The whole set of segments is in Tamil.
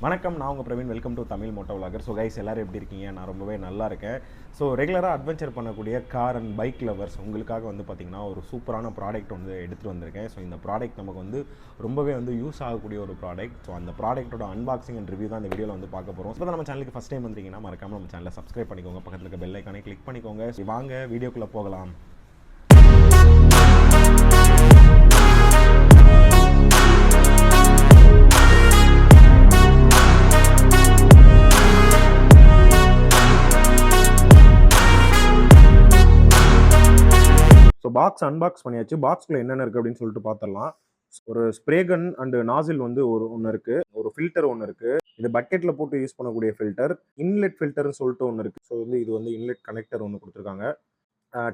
வணக்கம், நான் உங்கள் Praveen. Welcome to Tamil moto vlogger. So guys, எல்லோரும் எப்படி இருக்கீங்க? நான் ரொம்பவே நல்லா இருக்கேன். ஸோ ரெகுலராக அட்வென்ச்சர் பண்ணக்கூடிய கார் அண்ட் பைக் லவர்ஸ் உங்களுக்காக வந்து பார்த்திங்கன்னா ஒரு சூப்பரான ப்ராடக்ட் வந்து எடுத்துகிட்டு வந்திருக்கேன். ஸோ இந்த ப்ராடக்ட் நமக்கு வந்து ரொம்பவே வந்து யூஸ் ஆகக்கூடிய ஒரு ப்ராடக்ட். ஸோ அந்த ப்ராடக்ட்டோட அன்பாக்சிங் அண்ட் ரிவ்யூ தான் இந்த வீடியோவில் வந்து பார்க்க போகிறோம். இப்போ நம்ம சேனலுக்கு ஃபஸ்ட் டைம் வந்தீங்கன்னா மறக்காமல் நம்ம சேனலை சப்ஸ்கிரைப் பண்ணிக்கோங்க, பக்கத்தில் இருக்க பெல் ஐக்கானை கிளிக் பண்ணிக்கோங்க. வாங்க வீடியோக்குள்ளே போகலாம். ஸோ பாக்ஸ் அன்பாக்ஸ் பண்ணியாச்சு. பாக்ஸ்க்குள்ள என்னென்ன இருக்குது அப்படின்னு சொல்லிட்டு பார்த்துடலாம். ஒரு ஸ்ப்ரே கன் அண்ட் நாசில் வந்து ஒன்று இருக்குது. ஒரு ஃபில்டர் ஒன்று இருக்குது. இது பக்கெட்டில் போட்டு யூஸ் பண்ணக்கூடிய ஃபில்டர். இன்லெட் ஃபில்டர்னு சொல்லிட்டு ஒன்று இருக்குது. ஸோ வந்து இது வந்து இன்லெட் கனெக்டர் ஒன்று கொடுத்துருக்காங்க.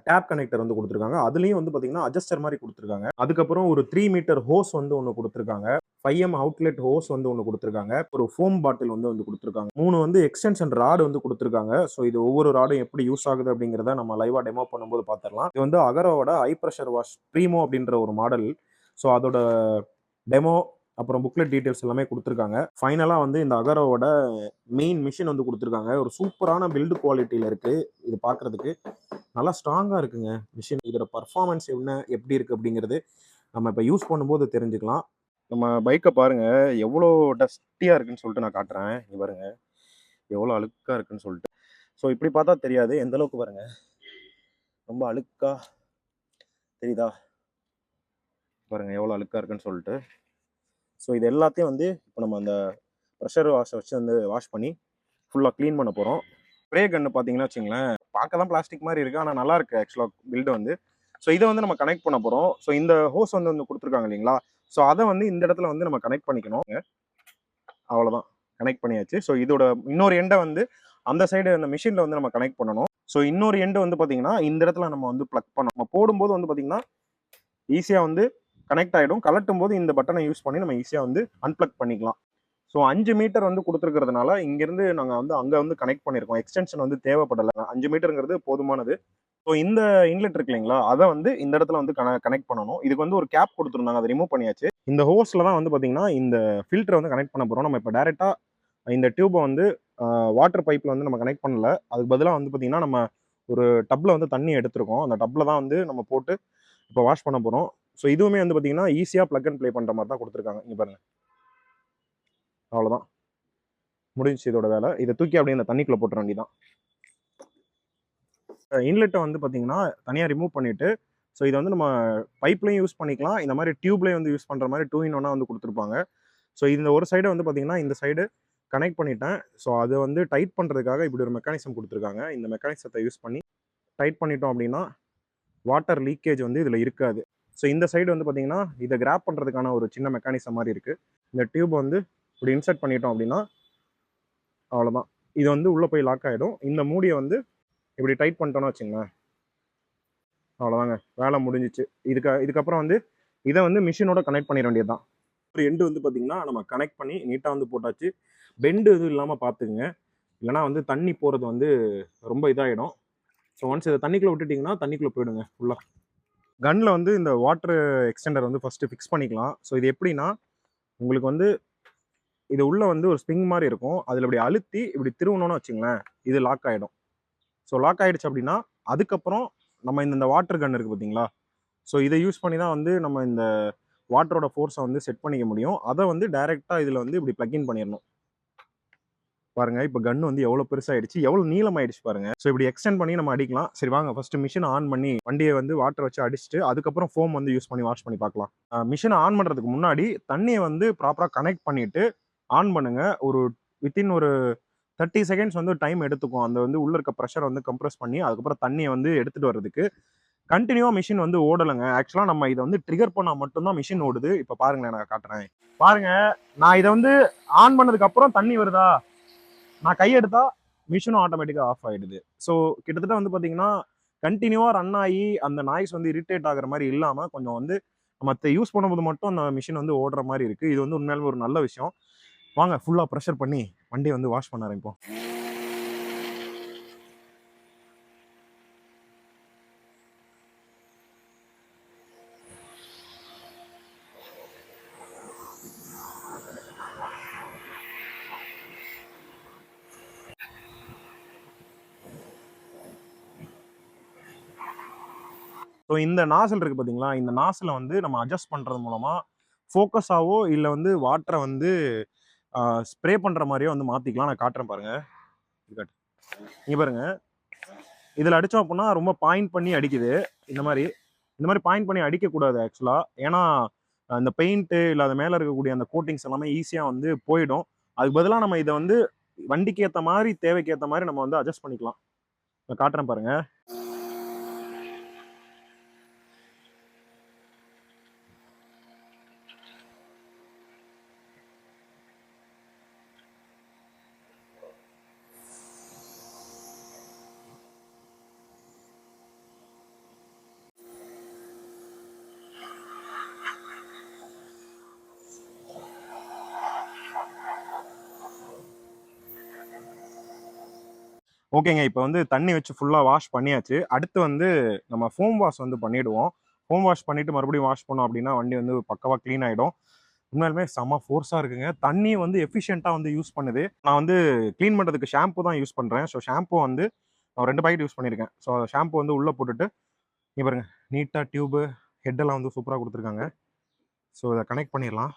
டேப் கனெக்டர் வந்து கொடுத்துருக்காங்க. அதுலேயும் வந்து பார்த்தீங்கன்னா அட்ஜஸ்டர் மாதிரி கொடுத்துருக்காங்க. அதுக்கப்புறம் ஒரு 3 மீட்டர் ஹோஸ் வந்து ஒன்று கொடுத்துருக்காங்க. 5M அவுட்லெட் ஹோஸ் வந்து ஒன்று கொடுத்துருக்காங்க. ஒரு ஃபோம் பாட்டில் வந்து கொடுத்துருக்காங்க. 3 வந்து எக்ஸ்டென்ஷன் ராடு வந்து கொடுத்துருக்காங்க. ஸோ இது ஒவ்வொரு ராடும் எப்படி யூஸ் ஆகுது அப்படிங்கிறத நம்ம லைவாக டெமோ பண்ணும்போது பார்த்துடலாம். இது வந்து அகரோவோட ஹை ப்ரெஷர் வாஷ் ப்ரீமோ அப்படின்ற ஒரு மாடல். ஸோ அதோட டெமோ அப்புறம் புக்லெட் டீட்டெயில்ஸ் எல்லாமே கொடுத்துருக்காங்க. ஃபைனலாக வந்து இந்த அகரோவோட மெயின் மிஷின் வந்து கொடுத்துருக்காங்க. ஒரு சூப்பரான பில்டு குவாலிட்டியில் இருக்குது. இது பார்க்குறதுக்கு நல்லா ஸ்ட்ராங்காக இருக்குங்க மிஷின். இதோட பர்ஃபார்மன்ஸ் எப்படி இருக்குது அப்படிங்கிறது நம்ம இப்போ யூஸ் பண்ணும்போது தெரிஞ்சுக்கலாம். நம்ம பைக்கை பாருங்கள், எவ்வளோ டஸ்டியாக இருக்குன்னு சொல்லிட்டு நான் காட்டுறேன். இங்கே பாருங்கள் எவ்வளோ அழுக்காக இருக்குன்னு சொல்லிட்டு. ஸோ இப்படி பார்த்தா தெரியாது, எந்த அளவுக்கு பாருங்கள் ரொம்ப அழுக்காக தெரியுதா? பாருங்கள் எவ்வளோ அழுக்காக இருக்குன்னு சொல்லிட்டு. ஸோ இது எல்லாத்தையும் வந்து இப்போ நம்ம அந்த ப்ரெஷர் வாஷை வச்சு வந்து வாஷ் பண்ணி ஃபுல்லாக க்ளீன் பண்ண போகிறோம். ஸ்ப்ரே கன்று பார்த்தீங்கன்னா வச்சுங்களேன், பார்க்க தான் பிளாஸ்டிக் மாதிரி இருக்குது, ஆனால் நல்லா இருக்குது ஆக்சுவலாக பில்டு வந்து. ஸோ இதை வந்து நம்ம கனெக்ட் பண்ண போகிறோம். ஸோ இந்த ஹோஸ் வந்து கொடுத்துருக்காங்க இல்லைங்களா? ஸோ அதை வந்து இந்த இடத்துல வந்து நம்ம கனெக்ட் பண்ணிக்கணும். அவ்வளோதான், கனெக்ட் பண்ணியாச்சு. ஸோ இதோட இன்னொரு எண்டை வந்து அந்த சைடு அந்த மிஷினில் வந்து நம்ம கனெக்ட் பண்ணணும். ஸோ இன்னொரு எண்டு வந்து பார்த்தீங்கன்னா இந்த இடத்துல நம்ம வந்து ப்ளக் பண்ணணும். நம்ம போடும்போது வந்து பார்த்தீங்கன்னா ஈஸியாக வந்து கனெக்ட் ஆகிடும். கலட்டும் போது இந்த பட்டனை யூஸ் பண்ணி நம்ம ஈஸியாக வந்து அன்பிளக் பண்ணிக்கலாம். ஸோ 5 மீட்டர் வந்து கொடுத்துருக்கிறதுனால இங்கேருந்து நாங்கள் வந்து அங்கே வந்து கனெக்ட் பண்ணியிருக்கோம். எக்ஸ்டென்ஷன் வந்து தேவைப்படலை. 5 மீட்டருங்கிறது போதுமானது. ஸோ இந்த இன்லெட் இருக்கு இல்லைங்களா, அதை வந்து இந்த இடத்துல வந்து கனெக்ட் பண்ணணும். இதுக்கு வந்து ஒரு கேப் கொடுத்துருந்தாங்க, அதை ரிமூவ் பண்ணியாச்சு. இந்த ஹோஸில் தான் வந்து பார்த்தீங்கன்னா இந்த ஃபில்டரை வந்து கனெக்ட் பண்ண போகிறோம். நம்ம இப்போ டேரெக்டாக இந்த டியூப்பை வந்து வாட்டர் பைப்பில் வந்து நம்ம கனெக்ட் பண்ணல. அதுக்கு பதிலாக வந்து பார்த்தீங்கன்னா நம்ம ஒரு டப்பில் வந்து தண்ணி எடுத்துருக்கோம். அந்த டப்பில் தான் வந்து நம்ம போட்டு இப்போ வாஷ் பண்ண போகிறோம். ஸோ இதுவுமே வந்து பார்த்தீங்கன்னா ஈஸியாக ப்ளக் அண்ட் ப்ளே பண்ணுற மாதிரி தான் கொடுத்துருக்காங்க. இங்கே பாருங்கள், அவ்வளோதான் முடிஞ்சிச்சு இதோட வேலை. இதை தூக்கி அப்படியே இந்த தண்ணிக்குள்ளே போட்டுற வேண்டியதான். இன்லெட்டை வந்து பார்த்தீங்கன்னா தனியாக ரிமூவ் பண்ணிவிட்டு, ஸோ இதை வந்து நம்ம பைப்லையும் யூஸ் பண்ணிக்கலாம், இந்த மாதிரி டியூப்லேயும் வந்து யூஸ் பண்ணுற மாதிரி 2 in 1 வந்து கொடுத்துருப்பாங்க. ஸோ இந்த ஒரு சைடை வந்து பார்த்தீங்கன்னா இந்த சைடு கனெக்ட் பண்ணிட்டேன். ஸோ அதை வந்து டைட் பண்ணுறதுக்காக இப்படி ஒரு மெக்கானிசம் கொடுத்துருக்காங்க. இந்த மெக்கானிசத்தை யூஸ் பண்ணி டைட் பண்ணிட்டோம் அப்படின்னா வாட்டர் லீக்கேஜ் வந்து இதில் இருக்காது. ஸோ இந்த சைடு வந்து பார்த்தீங்கன்னா இதை கிராப் பண்ணுறதுக்கான ஒரு சின்ன மெக்கானிசம் மாதிரி இருக்குது. இந்த டியூப் வந்து இப்படி இன்சர்ட் பண்ணிட்டோம் அப்படின்னா அவ்வளோதான், இது வந்து உள்ளே போய் லாக் ஆகிடும். இந்த மூடியை வந்து இப்படி டைட் பண்ணிட்டோன்னு வச்சுங்களேன், அவ்வளோதாங்க, வேலை முடிஞ்சிச்சு. இதுக்கப்புறம் வந்து இதை வந்து மிஷினோட கனெக்ட் பண்ணிட வேண்டியது தான். ஒரு எண்டு வந்து பார்த்தீங்கன்னா நம்ம கனெக்ட் பண்ணி நீட்டாக வந்து போட்டாச்சு. பெண்டு எதுவும் இல்லாமல் பார்த்துக்குங்க, இல்லைனா வந்து தண்ணி போகிறது வந்து ரொம்ப இதாகிடும். ஸோ ஒன்ஸ் இதை தண்ணிக்குள்ளே விட்டுட்டிங்கன்னா தண்ணிக்குள்ளே போயிடுங்க ஃபுல்லாக. கன்னில் வந்து இந்த வாட்டர் எக்ஸ்டெண்டர் வந்து ஃபஸ்ட்டு ஃபிக்ஸ் பண்ணிக்கலாம். ஸோ இது எப்படின்னா, உங்களுக்கு வந்து இது உள்ளே வந்து ஒரு ஸ்ப்ரிங் மாதிரி இருக்கும். அதில் இப்படி அழுத்தி இப்படி திருவணும்னு வச்சுங்களேன், இது லாக் ஆகிடும். ஸோ லாக் ஆகிடுச்சு அப்படின்னா அதுக்கப்புறம் நம்ம இந்த வாட்டர் கன் இருக்குது பார்த்தீங்களா, ஸோ இதை யூஸ் பண்ணி தான் வந்து நம்ம இந்த வாட்டரோட ஃபோர்ஸை வந்து செட் பண்ணிக்க முடியும். அதை வந்து டைரெக்டாக இதில் வந்து இப்படி ப்ளக்இன் பண்ணிடணும். பாருங்கள், இப்போ கன் வந்து எவ்வளோ பெருசாகிடுச்சு, எவ்வளோ நீளமாகிடுச்சு பாருங்கள். ஸோ இப்படி எக்ஸ்டெண்ட் பண்ணி நம்ம அடிக்கலாம். சரி வாங்க ஃபஸ்ட்டு மிஷினை ஆன் பண்ணி வண்டியை வந்து வாட்டர் வச்சு அடிச்சுட்டு அதுக்கப்புறம் ஃபோம் வந்து யூஸ் பண்ணி வாஷ் பண்ணி பார்க்கலாம். மிஷினை ஆன் பண்ணுறதுக்கு முன்னாடி தண்ணியை வந்து ப்ராப்பராக கனெக்ட் பண்ணிவிட்டு ஆன் பண்ணுங்கள். ஒரு வித்தின் ஒரு 30 செகண்ட்ஸ் வந்து டைம் எடுத்துக்கும். அந்த வந்து உள்ள இருக்க ப்ரெஷரை வந்து கம்ப்ரெஸ் பண்ணி அதுக்கப்புறம் தண்ணியை வந்து எடுத்துகிட்டு வர்றதுக்கு. கண்டினியூவாக மிஷின் வந்து ஓடலைங்க. ஆக்சுவலாக நம்ம இதை வந்து ட்ரிகர் பண்ணால் மட்டும்தான் மிஷின் ஓடுது. இப்போ பாருங்களேன், நான் காட்டுறேன் பாருங்கள். நான் இதை வந்து ஆன் பண்ணதுக்கப்புறம் தண்ணி வருதா, நான் கையெடுத்தா மிஷினும் ஆட்டோமேட்டிக்காக ஆஃப் ஆகிடுது. ஸோ கிட்டத்தட்ட வந்து பார்த்தீங்கன்னா கண்டினியூவாக ரன் ஆகி அந்த நாய்ஸ் வந்து இரிட்டேட் ஆகிற மாதிரி இல்லாமல் கொஞ்சம் வந்து மற்ற யூஸ் பண்ணும்போது மட்டும் அந்த மிஷின் வந்து ஓடுற மாதிரி இருக்குது. இது வந்து உண்மையாலுமே ஒரு நல்ல விஷயம். வாங்க ஃபுல்லாக ப்ரெஷர் பண்ணி வண்டியை வந்து வாஷ் பண்ண ஆரம்பிப்போம். ஸோ இந்த நாசல் இருக்குது பார்த்தீங்களா, இந்த நாசிலை வந்து நம்ம அட்ஜஸ்ட் பண்ணுறது மூலமாக ஃபோக்கஸாவோ இல்லை வந்து வாட்டரை வந்து ஸ்ப்ரே பண்ணுற மாதிரியோ வந்து மாற்றிக்கலாம். நான் காட்டுறேன் பாருங்கள். இங்கே பாருங்கள், இதில் அடித்தோம் அப்படின்னா ரொம்ப பாயிண்ட் பண்ணி அடிக்குது. இந்த மாதிரி பாயிண்ட் பண்ணி அடிக்கக்கூடாது ஆக்சுவலாக. ஏன்னா அந்த பெயிண்ட்டு இல்லை அது மேலே இருக்கக்கூடிய அந்த கோட்டிங்ஸ் எல்லாமே ஈஸியாக வந்து போயிடும். அதுக்கு பதிலாக நம்ம இதை வந்து வண்டிக்கு ஏற்ற மாதிரி தேவைக்கு ஏற்ற மாதிரி நம்ம வந்து அட்ஜஸ்ட் பண்ணிக்கலாம். நான் காட்டுறேன் பாருங்கள். ஓகேங்க, இப்போ வந்து தண்ணி வச்சு ஃபுல்லாக வாஷ் பண்ணியாச்சு. அடுத்து வந்து நம்ம ஃபோம் வாஷ் வந்து பண்ணிவிடுவோம். ஃபோம் வாஷ் பண்ணிவிட்டு மறுபடியும் வாஷ் பண்ணோம் அப்படின்னா வண்டி வந்து பக்காவாக க்ளீன் ஆகிடும். உண்மையாலுமே செம்ம ஃபோர்ஸாக இருக்குங்க. தண்ணியை வந்து எஃபிஷியண்ட்டாக வந்து யூஸ் பண்ணுது. நான் வந்து க்ளீன் பண்ணுறதுக்கு ஷாம்பு தான் யூஸ் பண்ணுறேன். ஸோ ஷாம்பு வந்து நான் 2 பாக்கெட் யூஸ் பண்ணியிருக்கேன். ஸோ ஷாம்பு வந்து உள்ளே போட்டுட்டு இங்கே பாருங்கள், நீட்டாக டியூபு ஹெட்டெல்லாம் வந்து சூப்பராக கொடுத்துருக்காங்க. ஸோ இதை கனெக்ட் பண்ணிடலாம்.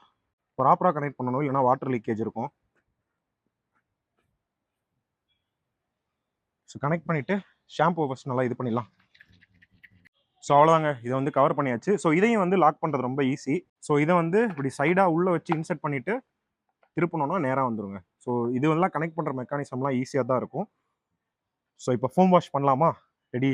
ப்ராப்பராக கனெக்ட் பண்ணணும், இல்லைனா வாட்டர் லீக்கேஜ் இருக்கும். ஸோ கனெக்ட் பண்ணிவிட்டு ஷாம்பு ஃபஸ்ட் நல்லா இது பண்ணிடலாம். ஸோ அவ்வளோதாங்க, இதை வந்து கவர் பண்ணியாச்சு. ஸோ இதையும் வந்து லாக் பண்ணுறது ரொம்ப ஈஸி. ஸோ இதை வந்து இப்படி சைடாக உள்ளே வச்சு இன்செர்ட் பண்ணிவிட்டு திருப்பணுன்னா நேராக வந்துடுங்க. ஸோ இதுவெல்லாம் கனெக்ட் பண்ணுற மெக்கானிசம்லாம் ஈஸியாக தான் இருக்கும். ஸோ இப்போ ஃபோம் வாஷ் பண்ணலாமா? ரெடி.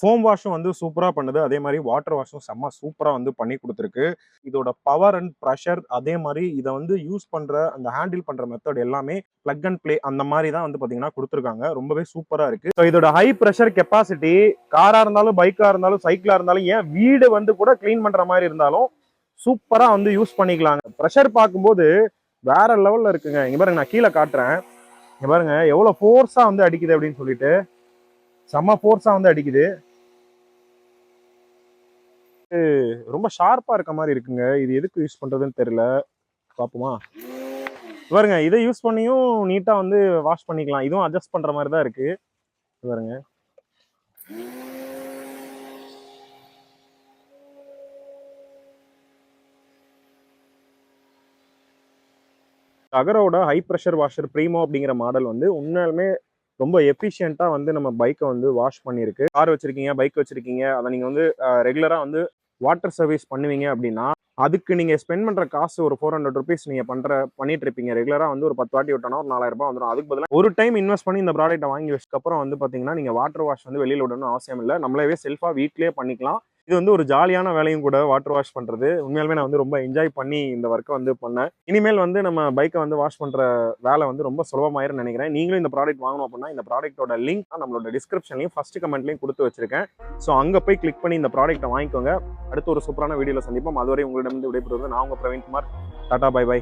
ஃபோம் வாஷும் வந்து சூப்பராக பண்ணுது. அதே மாதிரி வாட்டர் வாஷும் செம்ம சூப்பராக வந்து பண்ணி கொடுத்துருக்கு. இதோட பவர் அண்ட் ப்ரெஷர், அதே மாதிரி இதை வந்து யூஸ் பண்ணுற அந்த ஹேண்டில் பண்ணுற மெத்தட் எல்லாமே பிளக் அண்ட் பிளே அந்த மாதிரி தான் வந்து பார்த்தீங்கன்னா கொடுத்துருக்காங்க. ரொம்பவே சூப்பராக இருக்குது. ஸோ இதோட ஹை ப்ரெஷர் கெப்பாசிட்டி காராக இருந்தாலும் பைக்காக இருந்தாலும் சைக்கிளாக இருந்தாலும் ஏன் வீடு வந்து கூட க்ளீன் பண்ணுற மாதிரி இருந்தாலும் சூப்பராக வந்து யூஸ் பண்ணிக்கலாங்க. ப்ரெஷர் பார்க்கும்போது வேற லெவலில் இருக்குங்க. இங்கே பாருங்க, நான் கீழே காட்டுறேன். இங்கே பாருங்க எவ்வளோ ஃபோர்ஸாக வந்து அடிக்குது அப்படின்னு சொல்லிட்டு. செம்ம ஃபோர்ஸாக வந்து அடிக்குது. ரொம்ப ஷார்ப்பா இருக்க மாதிரி இருக்குங்க. இது எதுக்கு யூஸ் பண்றதுன்னு தெரியல. பாப்போமா? பாருங்க, இதை யூஸ் பண்ணியும் நீட்டா வந்து வாஷ் பண்ணிக்கலாம். இதுவும் அட்ஜஸ்ட் பண்ற மாதிரி தான் இருக்கு. பாருங்க, அகரோட ஹை ப்ரெஷர் வாஷர் ப்ரீமோ அப்படிங்கிற மாடல் வந்து உண்மையாலுமே ரொம்ப எஃபிஷியண்டா வந்து நம்ம பைக்கை வந்து வாஷ் பண்ணியிருக்கு. கார் வச்சிருக்கீங்க, பைக் வச்சிருக்கீங்க, அதை நீங்க வந்து ரெகுலரா வந்து வாட்டர் சர்வீஸ் பண்ணுவீங்க அப்படின்னா அதுக்கு நீங்க ஸ்பெண்ட் பண்ற காசு ஒரு 400 ருபீஸ் நீங்க பண்ணிட்டு இருப்பீங்க. ரெகுலரா வந்து ஒரு 10 வாட்டி விட்டோம்னா ஒரு 4000 ரூபாய் வந்துடும். அதுக்கு பதிலாக ஒரு டைம் இன்வெஸ்ட் பண்ணி இந்த ப்ராடக்ட்டை வாங்கி வச்சதுக்கப்புறம் வந்து பாத்தீங்கன்னா நீங்க வாட்டர் வாஷ் வந்து வெளியில விடணும்னு அவசியம் இல்லை. நம்மளவே செல்ஃபா வீட்லயே பண்ணிக்கலாம். இது வந்து ஒரு ஜாலியான வேலையும் கூட வாட்டர் வாஷ் பண்றது. உண்மையாலுமே நான் வந்து ரொம்ப என்ஜாய் பண்ணி இந்த ஒர்க்கை வந்து பண்ணேன். இனிமேல் வந்து நம்ம பைக்கை வந்து வாஷ் பண்ற வேலை வந்து ரொம்ப சுலபமாயிருன்னு நினைக்கிறேன். நீங்களும் இந்த ப்ராடக்ட் வாங்கணும் அப்படின்னா இந்த ப்ராடக்ட்டோட லிங்க் நம்மளோட டிஸ்கிரிப்ஷன்லையும் ஃபர்ஸ்ட் கமெண்ட்லையும் கொடுத்து வச்சிருக்கேன். ஸோ அங்கே போய் கிளிக் பண்ணி இந்த ப்ராடக்ட்டை வாங்கிக்கோங்க. அடுத்து ஒரு சூப்பரான வீடியோவில் சந்திப்போம். அதுவரை உங்களிடம் விடைபெறுவது நான் உங்க Praveen Kumar. Tata, bye by.